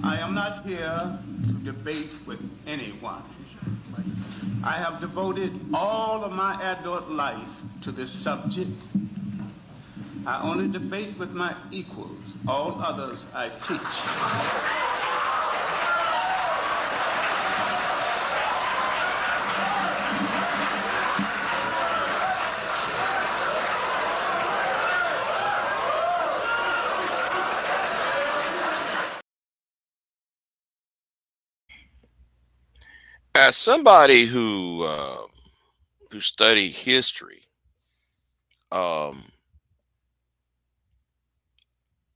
I am not here to debate with anyone. I have devoted all of my adult life to this subject. I only debate with my equals. All others I teach. As somebody who studied history, um,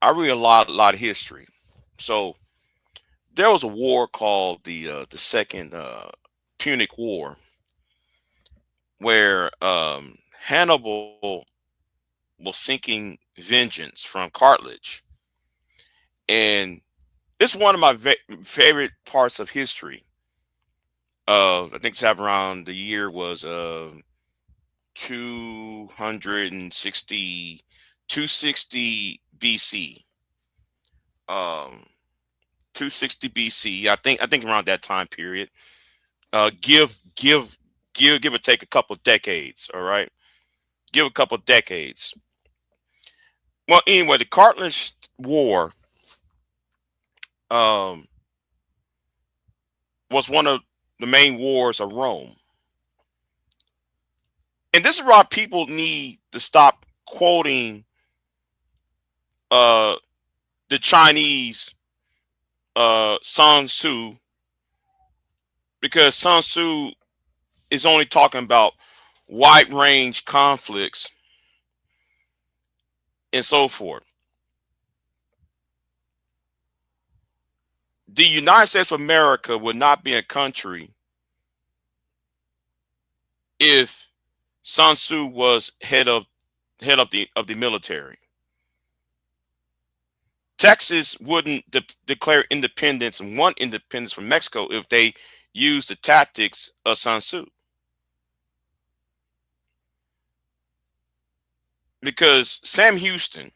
I read a lot of history. So there was a war called the Second Punic War, where Hannibal was seeking vengeance from Carthage, and it's one of my favorite parts of history. I think it's around the year was 260 260 BC. Um, 260 BC. I think around that time period. Give or take a couple of decades. All right, give a couple of decades. Well, anyway, the Carthage War um, was one of the main wars of Rome, and this is why people need to stop quoting uh, the Chinese Sun Tzu, because Sun Tzu is only talking about wide range conflicts and so forth. The United States of America would not be a country if Sun Tzu was head of the military. Texas wouldn't declare independence and want independence from Mexico if they used the tactics of Sun Tzu. Because Sam Houston,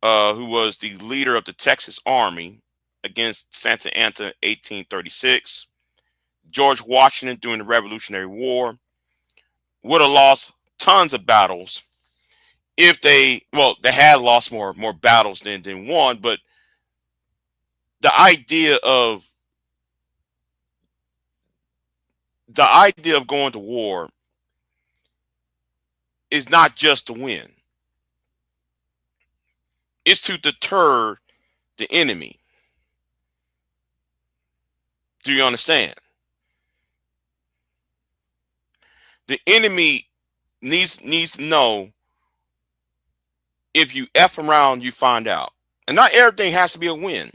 who was the leader of the Texas Army against Santa Anna 1836, George Washington during the Revolutionary War, would have lost tons of battles if they had lost more battles than won, but the idea of going to war is not just to win. It's to deter the enemy. Do you understand? The enemy needs to know, if you F around, you find out. And not everything has to be a win.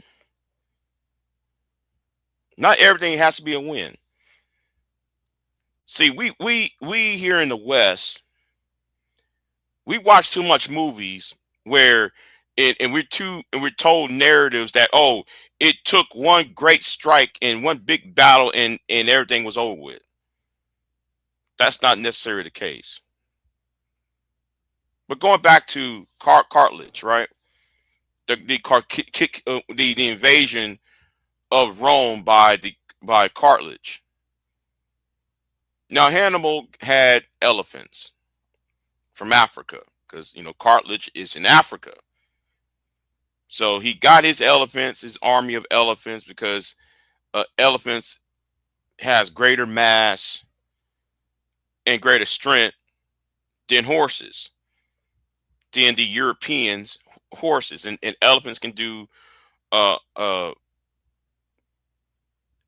Not everything has to be a win. See, we here in the West, we watch too much movies where we're told narratives that, oh, it took one great strike and one big battle and everything was over with. That's not necessarily the case. But going back to cartilage, right? The invasion of Rome by Cartilage. Now Hannibal had elephants from Africa, because Cartilage is in Africa. So he got his elephants, his army of elephants, because elephants has greater mass and greater strength than horses, than the Europeans horses, and elephants can do. Uh, uh,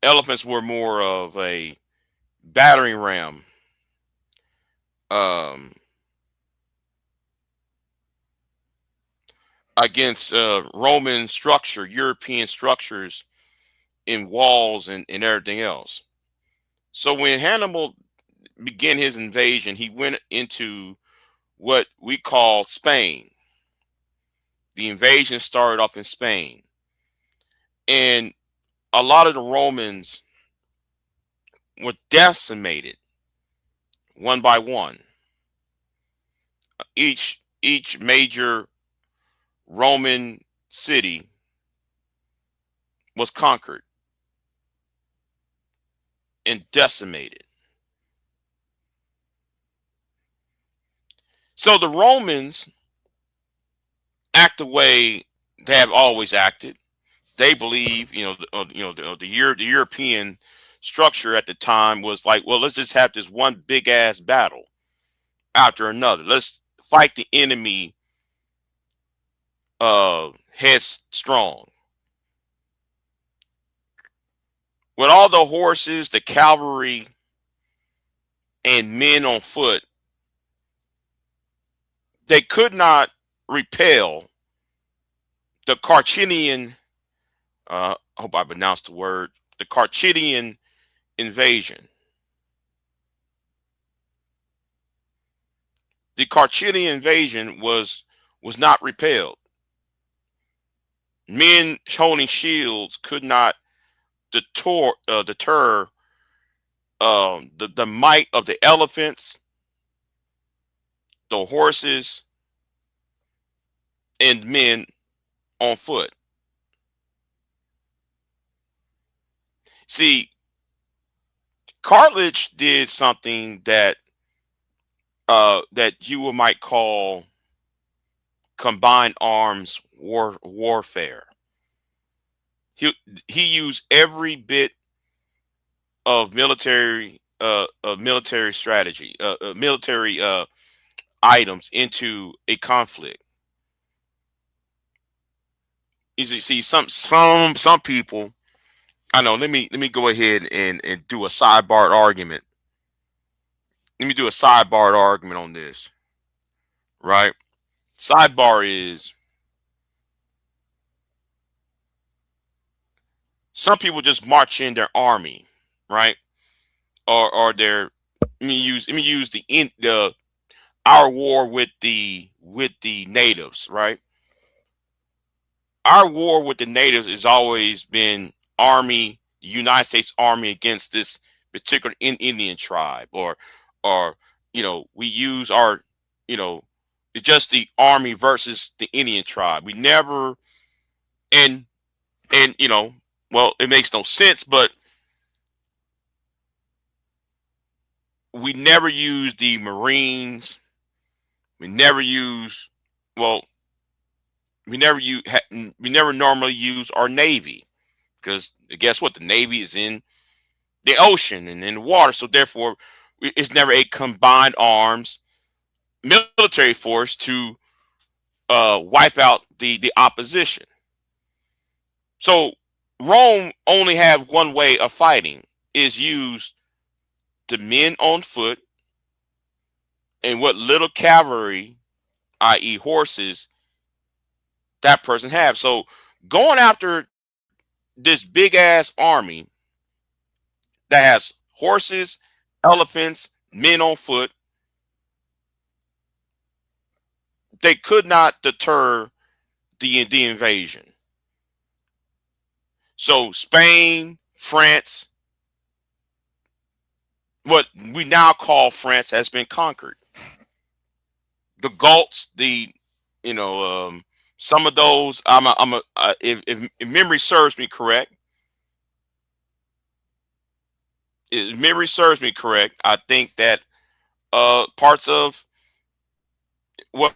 Elephants were more of a battering ram. Um, Against Roman structure, European structures in walls and everything else. So when Hannibal began his invasion, he went into what we call Spain. The invasion started off in Spain. And a lot of the Romans were decimated one by one. Each major Roman city was conquered and decimated. So the Romans act the way they have always acted. They believe, the European structure at the time was like, well, let's just have this one big ass battle after another. Let's fight the enemy headstrong. With all the horses, the cavalry, and men on foot, they could not repel the Carthaginian, I hope I pronounced the word, the Carthaginian invasion. The Carthaginian invasion was not repelled. Men holding shields could not deter the might of the elephants, the horses, and men on foot. See, Cartilage did something that you might call combined arms warfare. He used every bit of military strategy, military items into a conflict. You see, some people. I know. Let me go ahead and do a sidebar argument. Let me do a sidebar argument on this. Right. Sidebar is some people just march in their army, right? Or their let me use the our war with the natives, right? Our war with the natives has always been United States Army against this particular Indian tribe, or we use our, it's just the army versus the Indian tribe. We never and and well, it makes no sense, but we never use the Marines. We never use well, we never normally use our Navy because guess what? The Navy is in the ocean and in the water, so therefore it's never a combined arms military force to wipe out the opposition. So Rome only had one way of fighting: is use the men on foot and what little cavalry, i.e., horses, that person have. So going after this big ass army that has horses, elephants, men on foot, they could not deter the invasion. So Spain, France, what we now call France, has been conquered. The Gauls, you know, some of those, if memory serves me correct, if memory serves me correct, I think that parts of what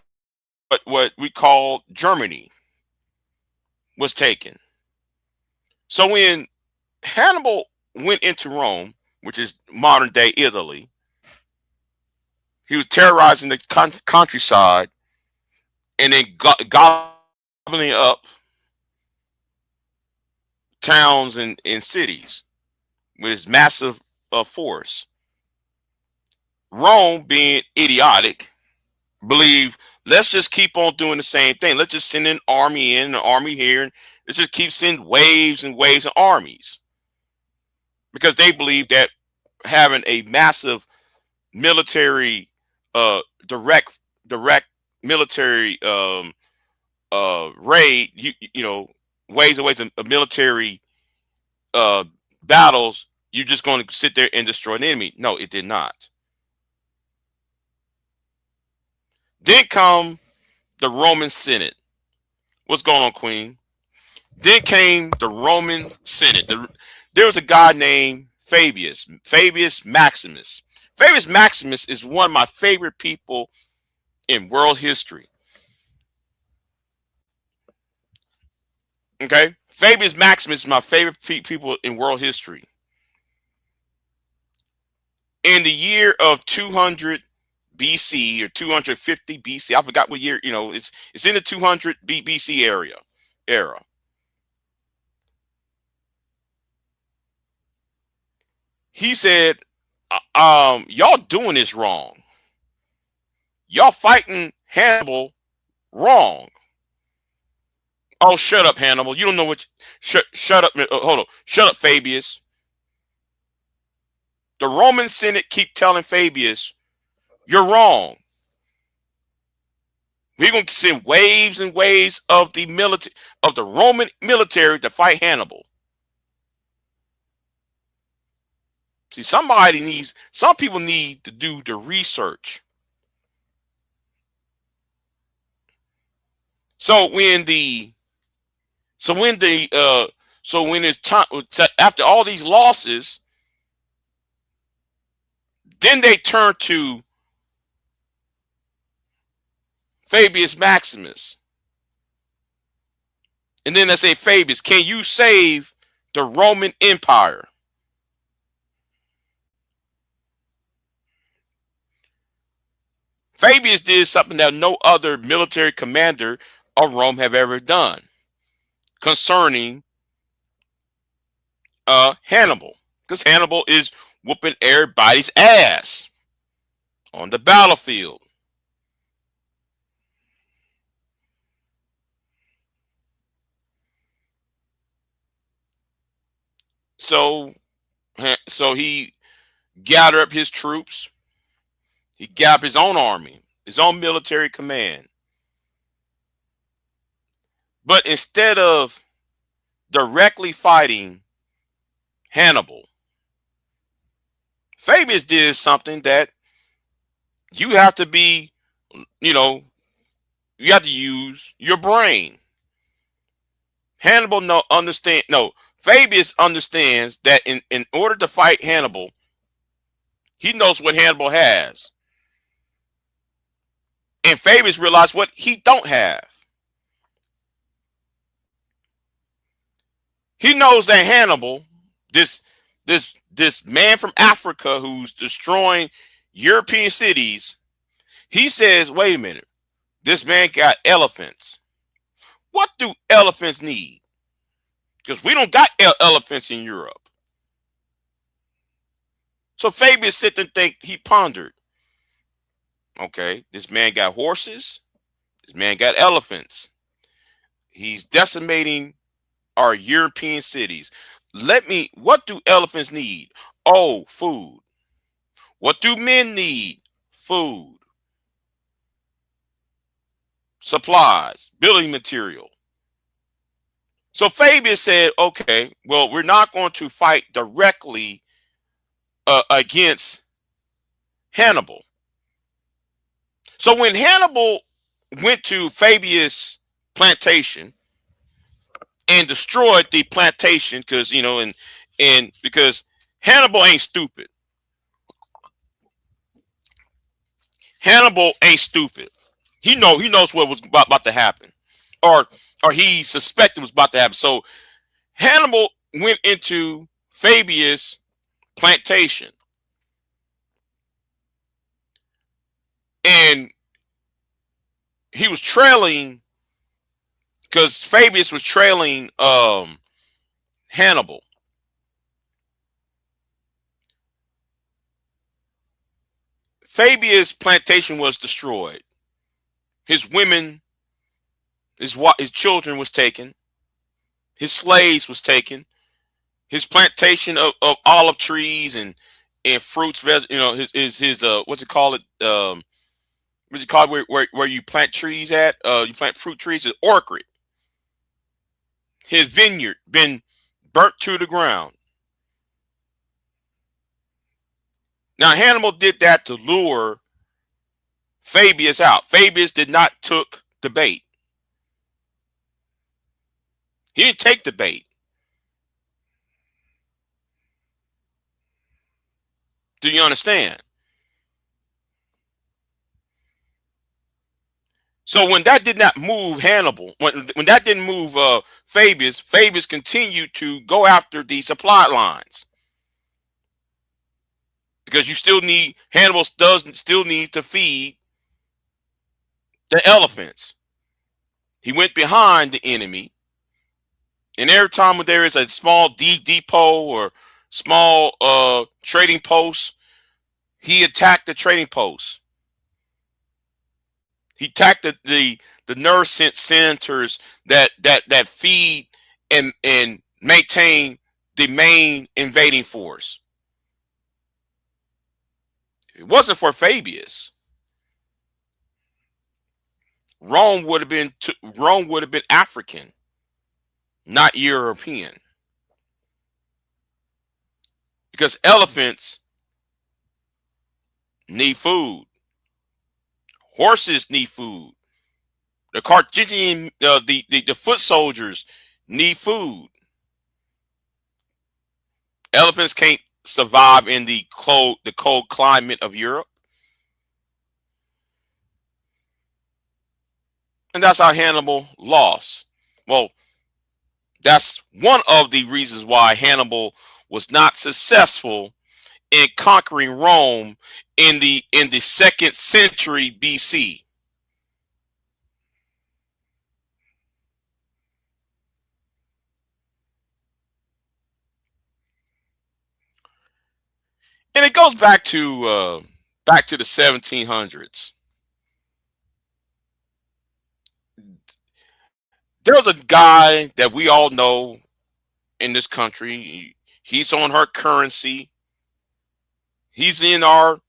what we call Germany was taken. So when Hannibal went into Rome, which is modern day Italy, he was terrorizing the countryside and then gobbling up towns and cities with his massive force. Rome, being idiotic, believed, let's just keep on doing the same thing. Let's just send an army in, an army here, and let's just keep sending waves and waves of armies because they believe that having a massive military, direct military raid, ways and ways of military uh, battles, you're just going to sit there and destroy an enemy. No, it did not. Then come the Roman Senate. What's going on, Queen? Then came the Roman Senate. There was a guy named Fabius Maximus. Fabius Maximus is one of my favorite people in world history. Okay, Fabius Maximus is my favorite people in world history. In the year of 200 BC or 250 BC, I forgot what year. It's in the 200 BC era. He said, y'all doing this wrong. Y'all fighting Hannibal wrong. Oh, shut up, Hannibal. You don't know what. Shut up. Hold on. Shut up, Fabius. The Roman Senate keep telling Fabius, you're wrong. We're going to send waves and waves of the Roman military to fight Hannibal. See, some people need to do the research. So when it's time after all these losses, then they turn to Fabius Maximus. And then they say, Fabius, can you save the Roman Empire? Fabius did something that no other military commander of Rome have ever done concerning Hannibal. Because Hannibal is whooping everybody's ass on the battlefield. So he gathered up his troops. He gathered his own army, his own military command. But instead of directly fighting Hannibal, Fabius did something that you have to be, you have to use your brain. Fabius understands that in order to fight Hannibal, he knows what Hannibal has. And Fabius realized what he don't have. He knows that Hannibal, this man from Africa who's destroying European cities, he says, wait a minute, this man got elephants. What do elephants need? Because we don't got elephants in Europe. So Fabius sit and think, he pondered. Okay, this man got horses. This man got elephants. He's decimating our European cities. What do elephants need? Oh, food. What do men need? Food. Supplies, building material. So Fabius said, okay, well, we're not going to fight directly against Hannibal. So when Hannibal went to Fabius' plantation and destroyed the plantation, because because Hannibal ain't stupid. Hannibal ain't stupid. He knows what was about to happen, or he suspected was about to happen. So Hannibal went into Fabius' plantation, and he was trailing, because Fabius was trailing Hannibal. Fabius' plantation was destroyed. His women, his children was taken. His slaves was taken. His plantation of olive trees and fruits, his what's it called? What's it called where you plant trees at? You plant fruit trees, an orchard. His vineyard been burnt to the ground. Now Hannibal did that to lure Fabius out. Fabius did not took the bait. He didn't take the bait. Do you understand? So when that did not move Hannibal, when that didn't move Fabius, Fabius continued to go after the supply lines, because you still need, Hannibal does still need to feed the elephants. He went behind the enemy, and every time when there is a small depot or small trading post, he attacked the trading post. He attacked the nerve centers that feed and maintain the main invading force. If it wasn't for Fabius, Rome would have been African, not European, because elephants need food, horses need food, the Carthaginian the foot soldiers need food. Elephants can't survive in the cold climate of Europe. And that's how Hannibal lost. Well, that's one of the reasons why Hannibal was not successful in conquering Rome in the 2nd century BC. And it goes back to the 1700s. There was a guy that we all know in this country. He's on her currency. He's in our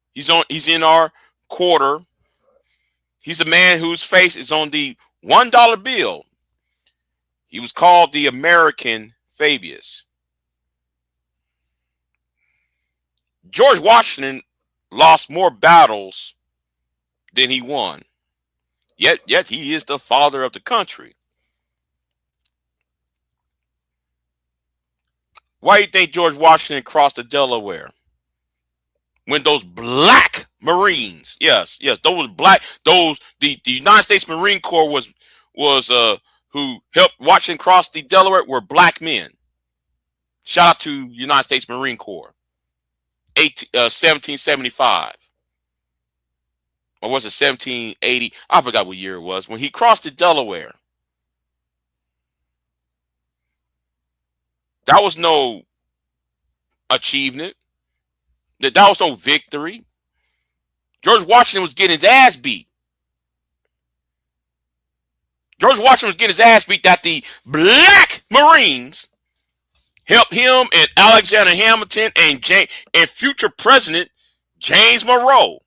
quarter. He's a man whose face is on the $1 bill. He was called the American Fabius. George Washington lost more battles than he won. Yet he is the father of the country. Why do you think George Washington crossed the Delaware? When those black Marines, yes, the United States Marine Corps was who helped Washington cross the Delaware were black men. Shout out to United States Marine Corps. 1775. Or was it 1780? I forgot what year it was. When he crossed the Delaware. That was no achievement. That was no victory. George Washington was getting his ass beat. George Washington was getting his ass beat that the black Marines helped him and Alexander Hamilton and future President James Monroe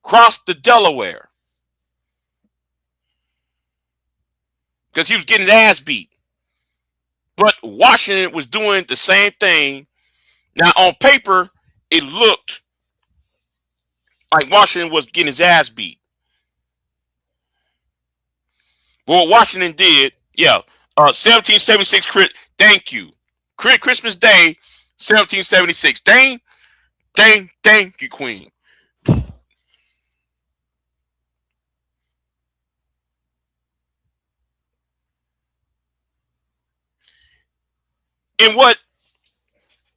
cross the Delaware. Because he was getting his ass beat. But Washington was doing the same thing. Now, on paper, it looked like Washington was getting his ass beat. But what Washington did, 1776, thank you. Christmas Day, 1776. Thank you, Queen.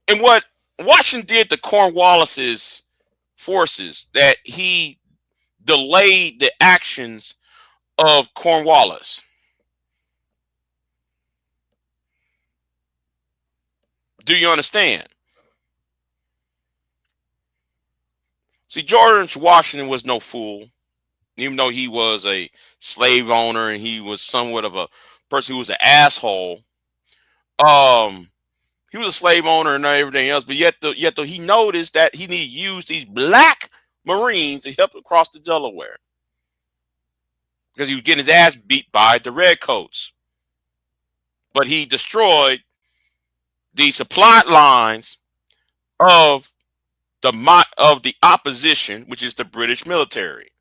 And what Washington did to Cornwallis's forces, that he delayed the actions of Cornwallis. Do you understand? See, George Washington was no fool, even though he was a slave owner and he was somewhat of a person who was an asshole. He was a slave owner and everything else, but yet though he noticed that he needed to use these black Marines to help him cross the Delaware, because he was getting his ass beat by the redcoats. But he destroyed the supply lines of the opposition, which is the British military.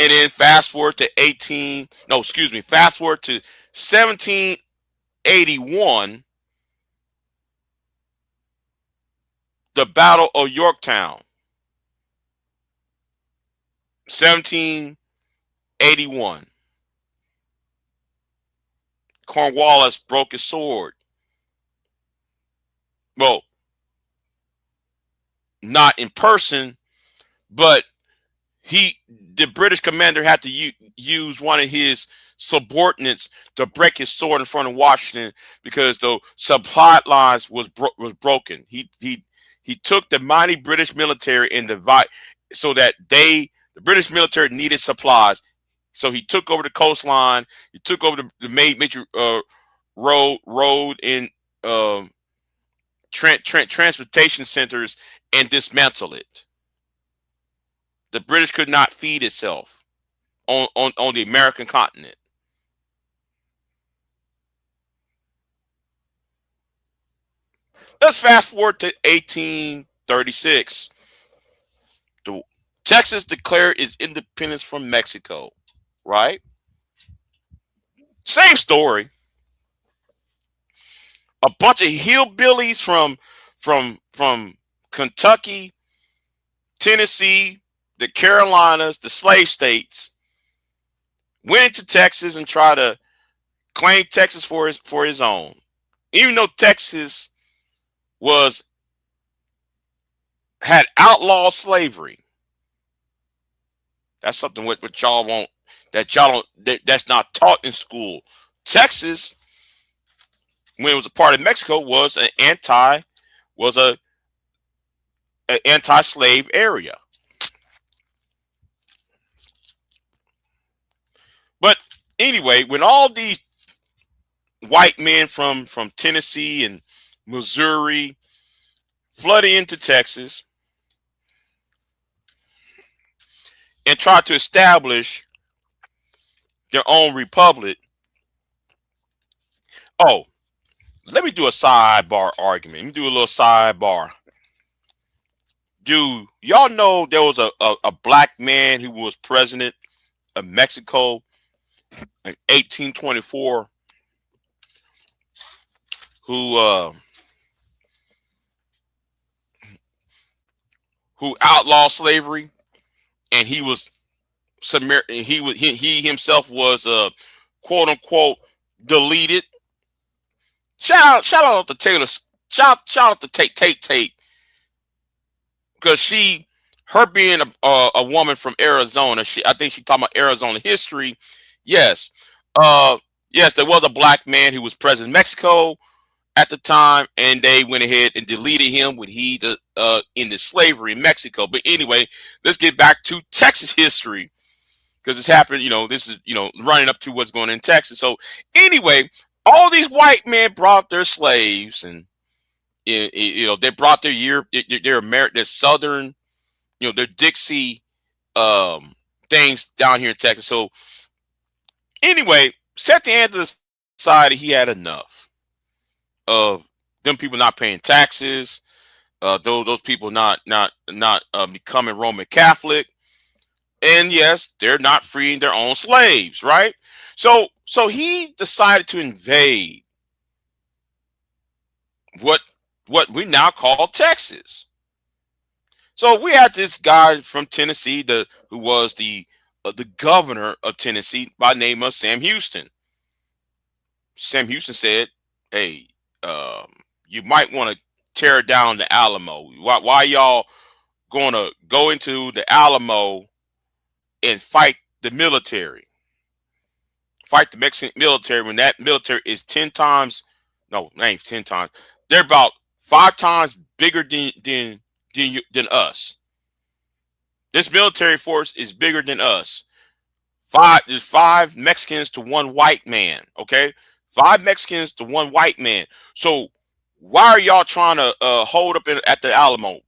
And then fast forward to 1781, the Battle of Yorktown. 1781. Cornwallis broke his sword. Well, not in person, but the British commander had to use one of his subordinates to break his sword in front of Washington because the supply lines was broken. He took the mighty British military and so that the British military needed supplies. So he took over the coastline. He took over the major road and transportation centers and dismantled it. The British could not feed itself on the American continent. Let's fast forward to 1836. Texas declared its independence from Mexico, right? Same story. A bunch of hillbillies from Kentucky, Tennessee, the Carolinas, the slave states, went into Texas and tried to claim Texas for his own. Even though Texas had outlawed slavery. That's something what y'all won't, that's not taught in school. Texas, when it was a part of Mexico, was an anti-slave area. But anyway, when all these white men from Tennessee and Missouri flooded into Texas and tried to establish their own republic. Oh, let me do a sidebar argument. Let me do a little sidebar. Do y'all know there was a black man who was president of Mexico in 1824 who outlawed slavery, and he himself was quote unquote deleted. Shout out to Taylor. Shout out to Tate, because her being a woman from Arizona, I think she talking about Arizona history. Yes, yes, there was a black man who was president of Mexico at the time, and they went ahead and deleted him when he ended slavery in Mexico. But anyway, let's get back to Texas history, because it's happened. This is running up to what's going on in Texas. So anyway, all these white men brought their slaves, and they brought their Southern, their Dixie things down here in Texas. So anyway, at the end of the society, he had enough of them people not paying taxes, those people not becoming Roman Catholic, and yes, they're not freeing their own slaves, right? So he decided to invade what we now call Texas. So we had this guy from Tennessee, who was the governor of Tennessee, by name of Sam Houston. Sam Houston said, "Hey, you might want to tear down the Alamo. Why y'all going to go into the Alamo and fight the military? Fight the Mexican military when that military is 10 times, no, it ain't 10 times. They're about 5 times bigger than us. This military force is bigger than us. There's 5 Mexicans to 1 white man, okay? 5 Mexicans to 1 white man. So why are y'all trying to hold up at the Alamo?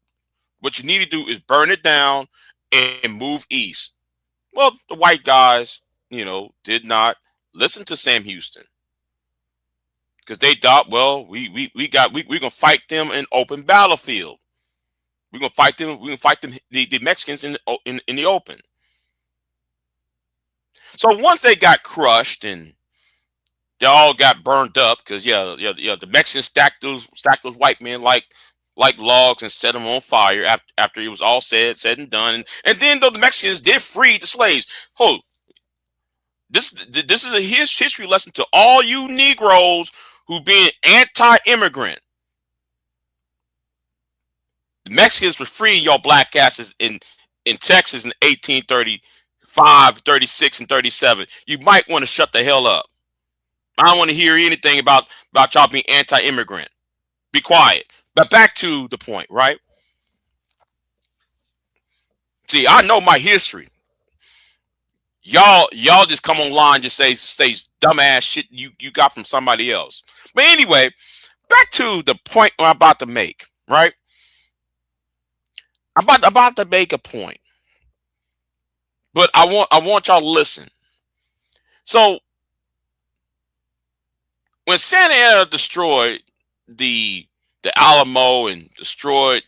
What you need to do is burn it down and move east." Well, the white guys, did not listen to Sam Houston, because they thought, well, we're gonna fight them in open battlefield. We're gonna fight them. The Mexicans in the open. So once they got crushed and they all got burned up, because the Mexicans stacked those white men like logs and set them on fire after it was all said and done. And then though the Mexicans did free the slaves. Oh, this is a history lesson to all you Negroes who being anti-immigrant. The Mexicans were freeing y'all black asses in Texas in 1835, 36, and 37. You might want to shut the hell up. I don't want to hear anything about y'all being anti-immigrant. Be quiet. But back to the point, right? See, I know my history. Y'all just come online, just say dumbass shit you got from somebody else. But anyway, back to the point I'm about to make, right? I'm about to make a point, but I want y'all to listen. So when Santa Anna destroyed the Alamo and destroyed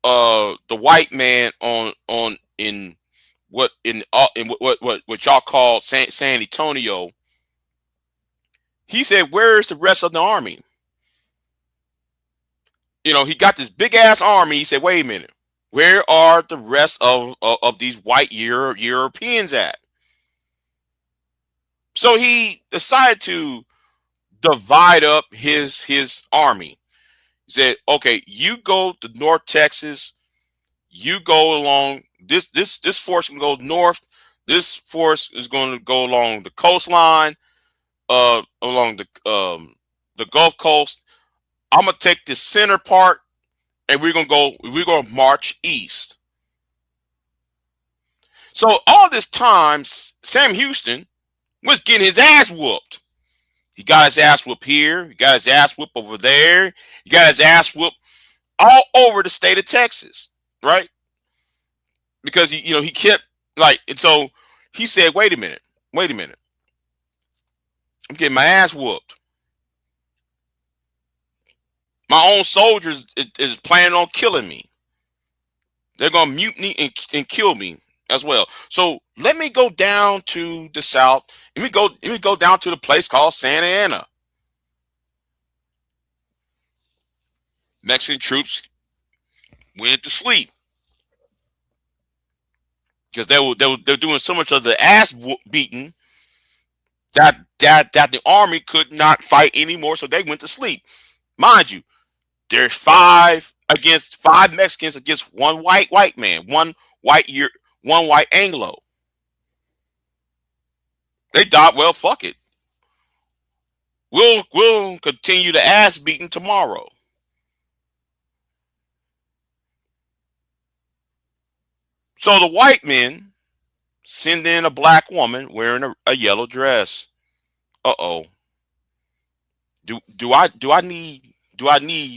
the white man in what y'all call San Antonio, he said, "Where's the rest of the army?" You know, he got this big ass army. He said, "Wait a minute, where are the rest of these white Europeans at?" So he decided to divide up his army. He said, "Okay, you go to North Texas. You go along this force can go north. This force is going to go along the coastline, along the Gulf Coast. I'm gonna take the center part, and we're gonna march east." So all this time, Sam Houston was getting his ass whooped. He got his ass whooped here. He got his ass whooped over there. He got his ass whooped all over the state of Texas, right? Because he kept and so he said, wait a minute, I'm getting my ass whooped. My own soldiers is planning on killing me. They're gonna mutiny and kill me as well. So let me go down to the south. Let me go down to the place called Santa Ana. Mexican troops went to sleep because they're doing so much of the ass beating that the army could not fight anymore. So they went to sleep. Mind you, there's five Mexicans against one white man, one white Anglo. They thought, well, fuck it. We'll continue the ass beating tomorrow. So the white men send in a black woman wearing a yellow dress. Uh-oh. Do I need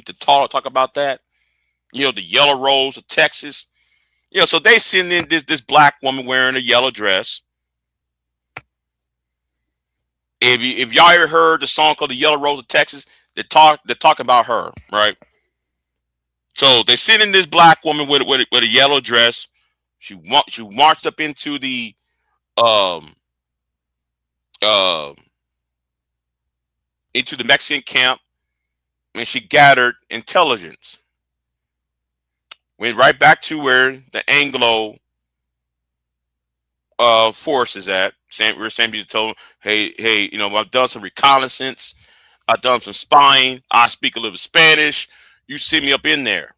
to talk about that? The yellow rose of Texas. So they send in this black woman wearing a yellow dress. If y'all ever heard the song called "The Yellow Rose of Texas," they're talking about her, right? So they send in this black woman with a yellow dress. She marched up into the Mexican camp, and she gathered intelligence. Went right back to where the Anglo force is at. Samuel told him, hey, I've done some reconnaissance. I've done some spying. I speak a little Spanish. You send me up in there.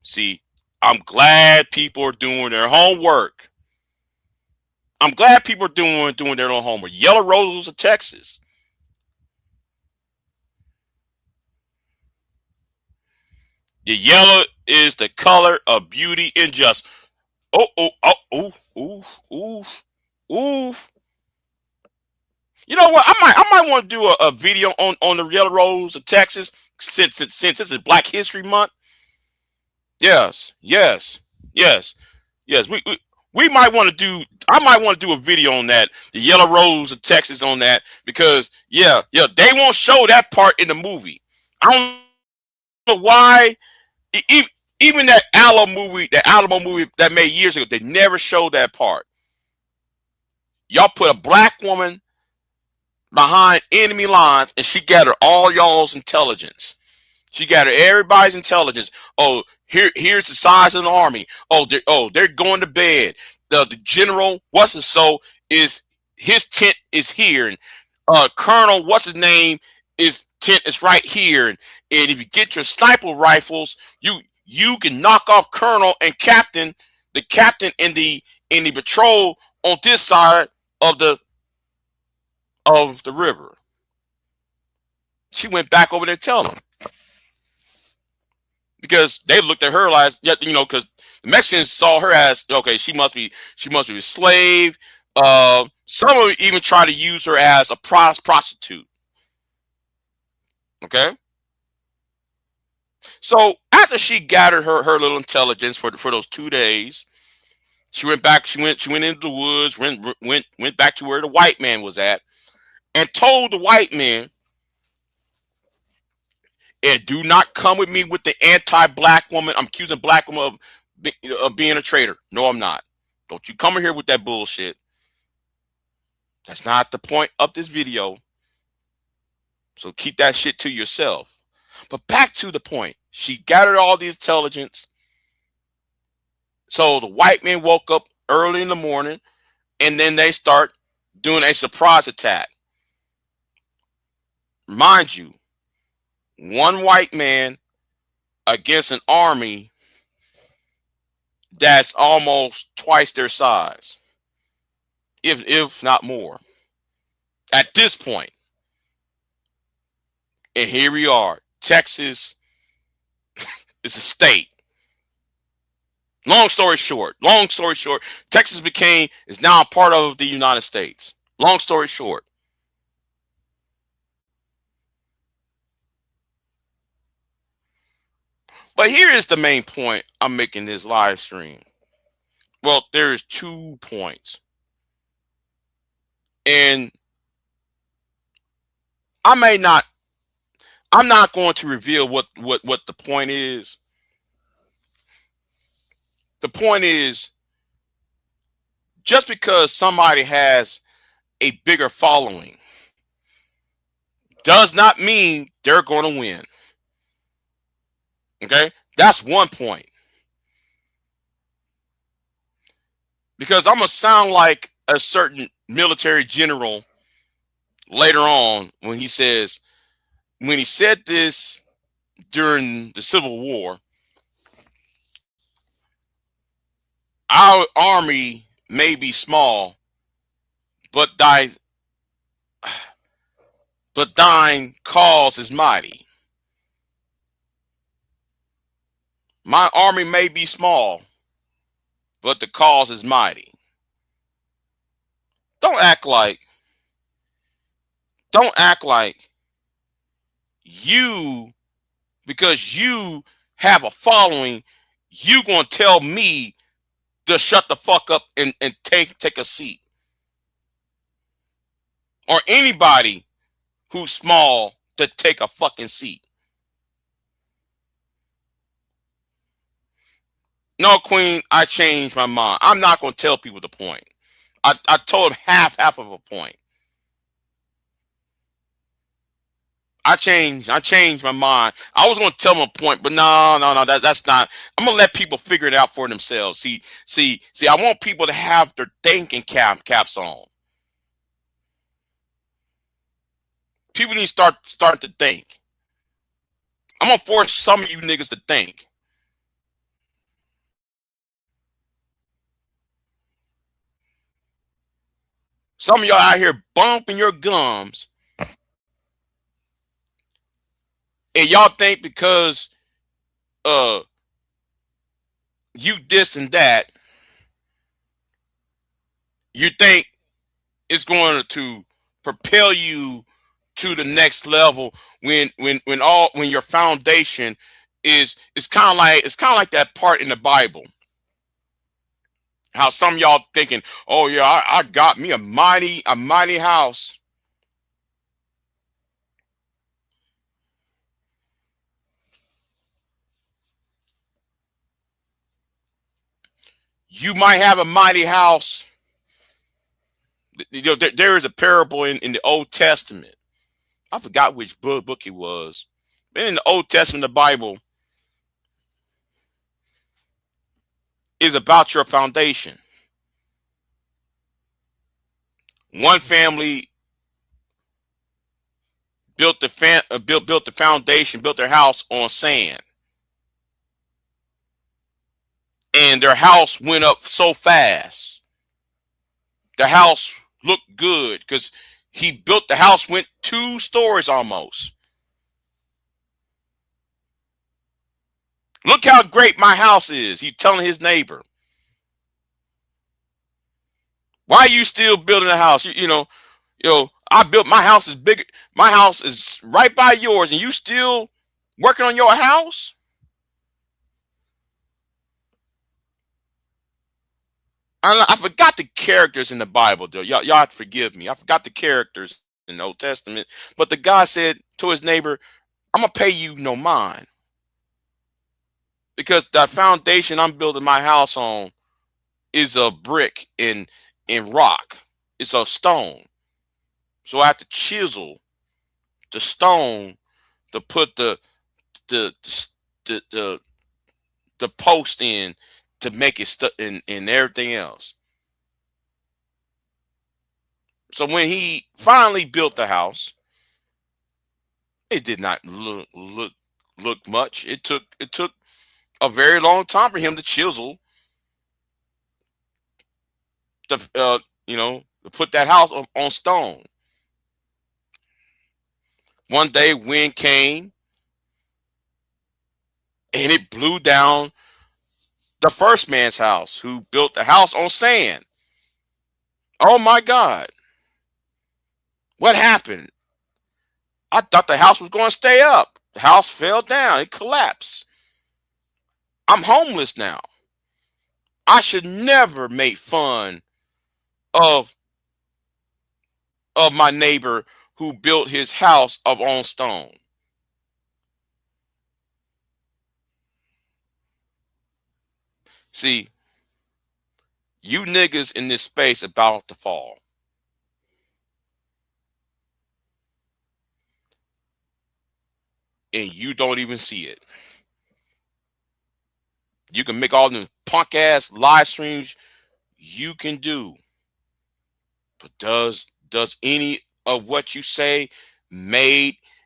See, I'm glad people are doing their homework. I'm glad people are doing their own homework. Yellow Rose of Texas. The yellow is the color of beauty and justice. Oof. You know what? I might want to do a video on the Yellow Rose of Texas since this is Black History Month. Yes. We might want to do. I might want to do a video on that, the Yellow Rose of Texas, on that, because they won't show that part in the movie. I don't know why. Even that Alamo movie that made years ago, they never showed that part. Y'all put a black woman behind enemy lines, and she gathered all y'all's intelligence. She gathered everybody's intelligence. Oh, here's the size of the army. They're going to bed. The general, what's his so is his tent is here, and Colonel, what's his name, is tent is right here, and if you get your sniper rifles, you can knock off Colonel and Captain, the captain in the patrol on this side of the river. She went back over there telling them, because they looked at her like, yeah, because the Mexicans saw her as, okay, she must be a slave. Some of them even try to use her as a prostitute. Okay, so after she gathered her little intelligence for those 2 days, she went back. She went into the woods. Went back to where the white man was at, and told the white man, and do not come with me with the anti-black woman. I'm accusing black woman of being a traitor. No, I'm not. Don't you come in here with that bullshit. That's not the point of this video. So keep that shit to yourself. But back to the point. She gathered all the intelligence. So the white man woke up early in the morning, and then they start doing a surprise attack. Mind you, one white man against an army that's almost twice their size, if not more, at this point. And here we are. Texas is a state. Long story short, Texas is now a part of the United States. Long story short. But here is the main point I'm making this live stream. Well, there's 2 points. And I'm not going to reveal what the point is. The point is, just because somebody has a bigger following does not mean they're going to win. Okay? That's one point. Because I'm going to sound like a certain military general later on when he said this during the Civil War, our army may be small, but thine cause is mighty. My army may be small, but the cause is mighty. Don't act like you, because you have a following, you gonna tell me to shut the fuck up and take a seat. Or anybody who's small to take a fucking seat. No, Queen, I changed my mind. I'm not gonna tell people the point. I told them half of a point. I changed my mind. I was gonna tell them a point, but no, that's not. I'm gonna let people figure it out for themselves. See, I want people to have their thinking caps on. People need to start to think. I'm gonna force some of you niggas to think. Some of y'all out here bumping your gums, and y'all think because you this and that, you think it's going to propel you to the next level when your foundation is kind of like that part in the Bible. How some of y'all thinking, oh yeah, I got me a mighty house. You might have a mighty house, There is a parable in the Old Testament. I forgot which book it was. But in the Old Testament, the Bible is about your foundation. One family built the foundation, built their house on sand, and their house went up so fast. The house looked good because he built the house, went 2 stories almost. Look how great my house is. He's telling his neighbor. Why are you still building a house? I built my house is bigger. My house is right by yours, and you still working on your house? I forgot the characters in the Bible, though. Y'all have to forgive me. I forgot the characters in the Old Testament. But the guy said to his neighbor, I'm going to pay you no mind. Because the foundation I'm building my house on is a brick in rock. It's a stone. So I have to chisel the stone to put the the the, the post in to make it and everything else. So when he finally built the house, it did not look much. It took a very long time for him to chisel the to put that house on stone. One day wind came and it blew down the first man's house who built the house on sand. Oh my God. What happened? I thought the house was going to stay up. The house fell down. It collapsed. I'm homeless now. I should never make fun of my neighbor who built his house up on stone. See, you niggas in this space about to fall. And you don't even see it. You can make all them punk ass live streams you can do. But does any of what you say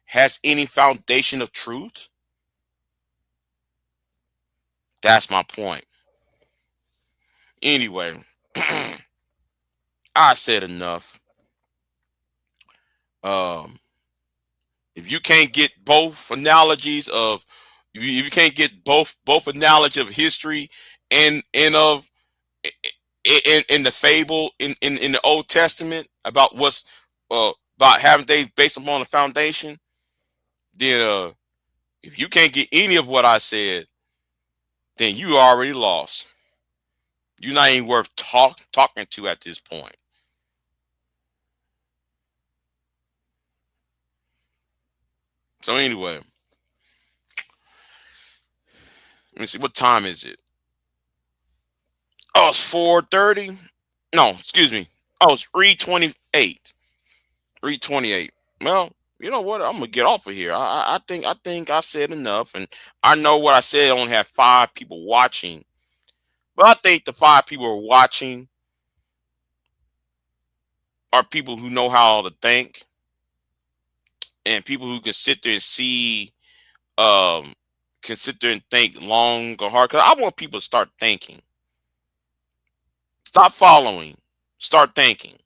has any foundation of truth? That's my point. Anyway, I said enough. Um, if you can't get both analogies of, if you can't get both analogy of history and of in the fable in the Old Testament about what's about having things based upon the foundation, then if you can't get any of what I said, then you already lost. You're not even worth talking to at this point. So anyway, let me see, what time is it? Oh, it's 4:30. No, excuse me. Oh, it's 3:28. 3:28. Well, you know what? I'm gonna get off of here. I think I said enough, and I know what I said. I only have 5 people watching, but I think the 5 people who are watching are people who know how to think, and people who can sit there and see, um, can sit there and think long or hard. Because I want people to start thinking. Stop following. Start thinking.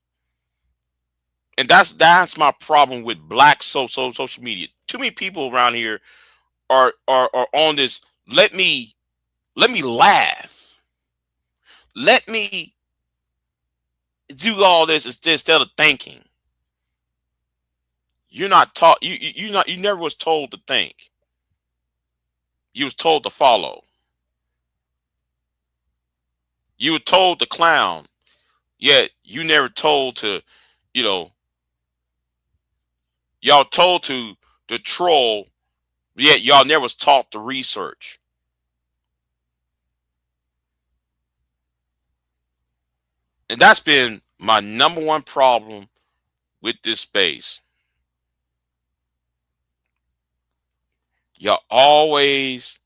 And that's my problem with black social media. Too many people around here are on this. Let me laugh. Let me do all this instead of thinking. You're not taught. You never was told to think. You was told to follow. You were told to clown. Yet you never told to, you know, y'all told to troll. Yet y'all never was taught to research. And that's been my number one problem with this space. Y'all always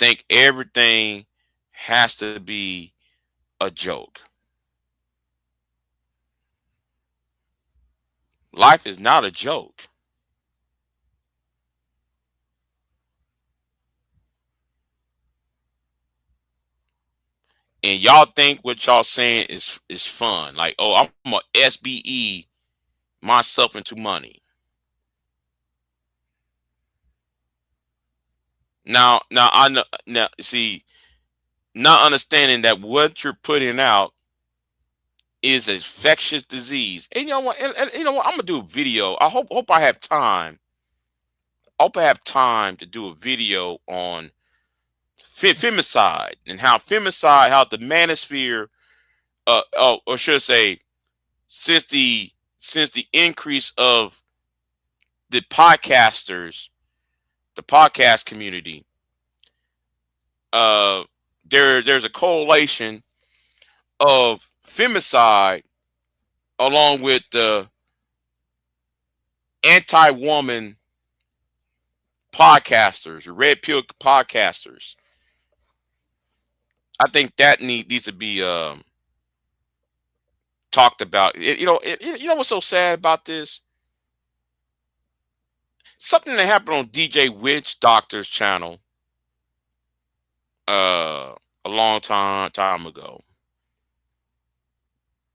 think everything has to be a joke. Life is not a joke. And y'all think what y'all saying is fun. Like, oh, I'm gonna SBE myself into money. Now I know now see, not understanding that what you're putting out is an infectious disease. And you know what? And you know what? I'm gonna do a video. I hope I have time. I hope I have time to do a video on femicide and how femicide, how the manosphere, or should I say, since the increase of the podcasters, the podcast community, uh, there's a correlation of femicide along with the anti-woman podcasters or red pill podcasters. I think that needs to be talked about. You know what's so sad about this? Something that happened on DJ Witch Doctor's channel a long time ago.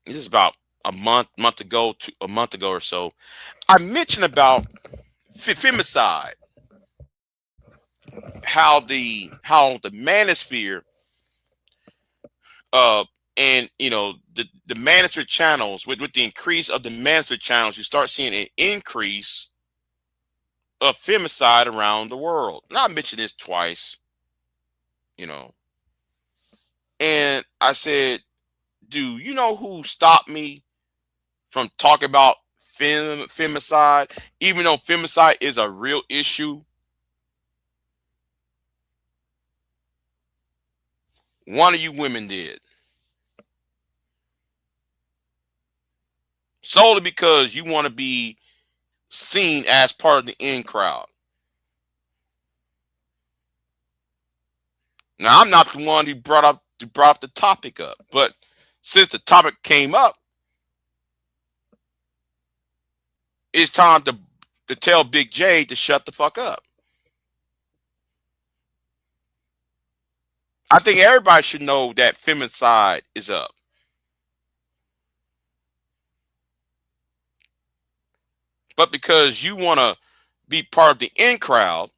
This is about a month ago or so. I mentioned about femicide, how the manosphere, and the manosphere channels, with the increase of the manosphere channels, you start seeing an increase of femicide around the world. And I mentioned this twice, and I said, do you know who stopped me from talking about femicide, even though femicide is a real issue? One of you women did. Solely because you want to be seen as part of the in crowd. Now, I'm not the one who brought up the topic up, but since the topic came up, it's time to tell Big J to shut the fuck up. I think everybody should know that femicide is up. But because you want to be part of the in crowd,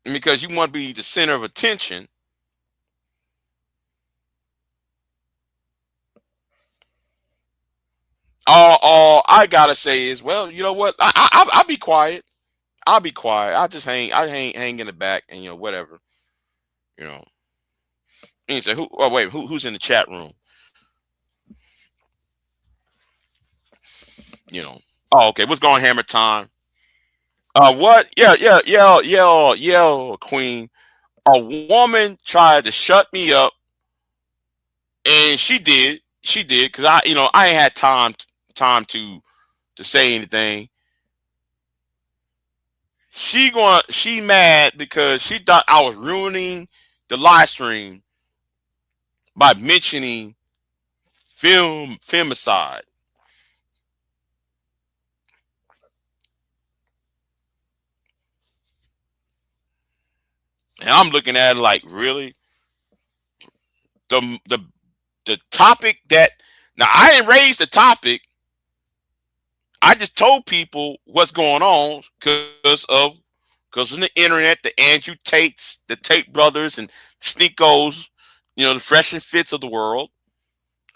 and because you want to be the center of attention, all I gotta say is, well, you know what? I'll be quiet. I'll be quiet. I just hang in the back, and whatever. And you say, who's in the chat room? Oh, okay. What's going on, Hammer Time? What? Yeah, Queen. A woman tried to shut me up, and she did, because I ain't had time to say anything. She mad because she thought I was ruining the live stream by mentioning femicide. And I'm looking at it like, really? The topic that, now, I didn't raise the topic. I just told people what's going on because of the internet, the Andrew Tates, the Tate brothers, and Sneakos, the Fresh and Fits of the world.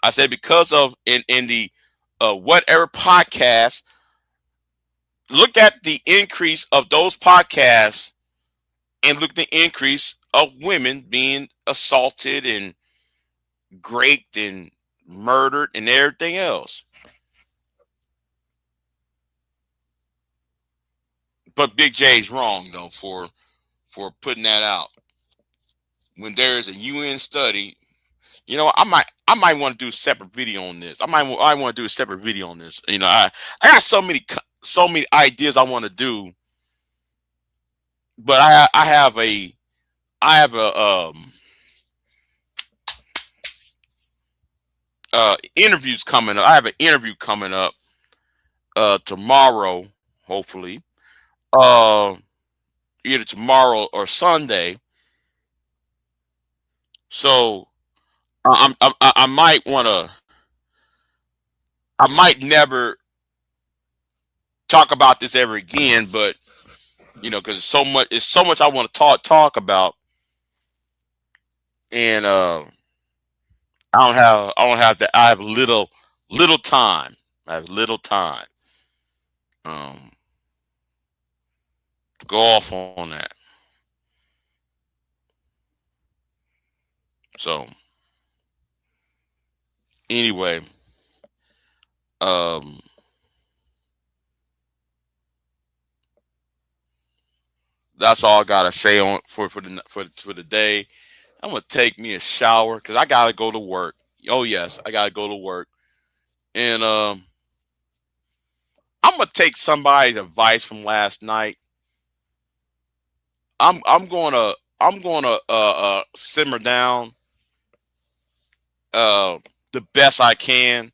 I said because of in the whatever podcast, look at the increase of those podcasts and look at the increase of women being assaulted and raped and murdered and everything else. But Big J's wrong though for for putting that out. When there is a UN study, you know, I might want to do a separate video on this. I want to do a separate video on this. You know, I got so many ideas I want to do, but I have a interviews coming up. I have an interview coming up tomorrow, hopefully. Either tomorrow or Sunday. So I might want to. I might never talk about this ever again, but you know, because it's so much I want to talk about, and I don't have that. I have little time. I have little time. To go off on that. So anyway, that's all I gotta say on for the day. I'm gonna take me a shower because I gotta go to work. Oh yes, I gotta go to work, and I'm gonna take somebody's advice from last night. I'm gonna simmer down the best I can.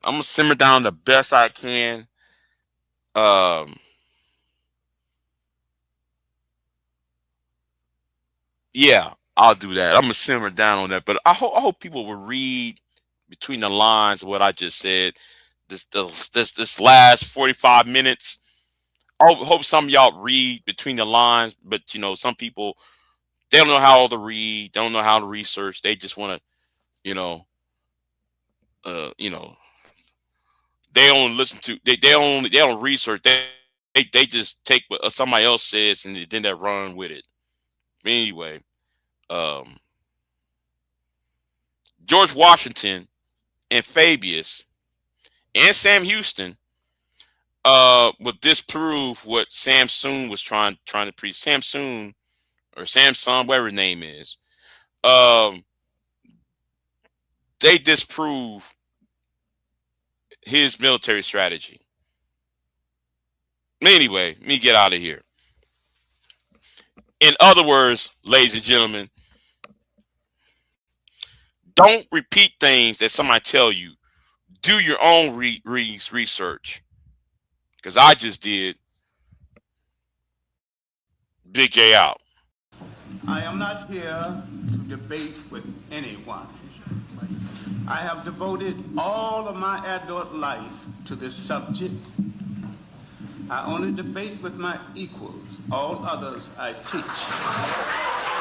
I'm gonna simmer down the best I can. Yeah, I'll do that. I'm gonna simmer down on that. But I hope people will read between the lines of what I just said. This last 45 minutes. I hope some of y'all read between the lines. But you know, some people they don't know how to read, don't know how to research. They just want to, you know, you know, they don't listen to they don't research. They just take what somebody else says and then they run with it. Anyway, um, George Washington and Fabius and Sam Houston would disprove what Sam Tzu was trying to preach. Sam Tzu or Samsung, whatever his name is. They disprove his military strategy. Anyway, let me get out of here. In other words, ladies and gentlemen, don't repeat things that somebody tell you. Do your own research. Because I just did. Big J out. I am not here to debate with anyone. I have devoted all of my adult life to this subject. I only debate with my equals. All others I teach.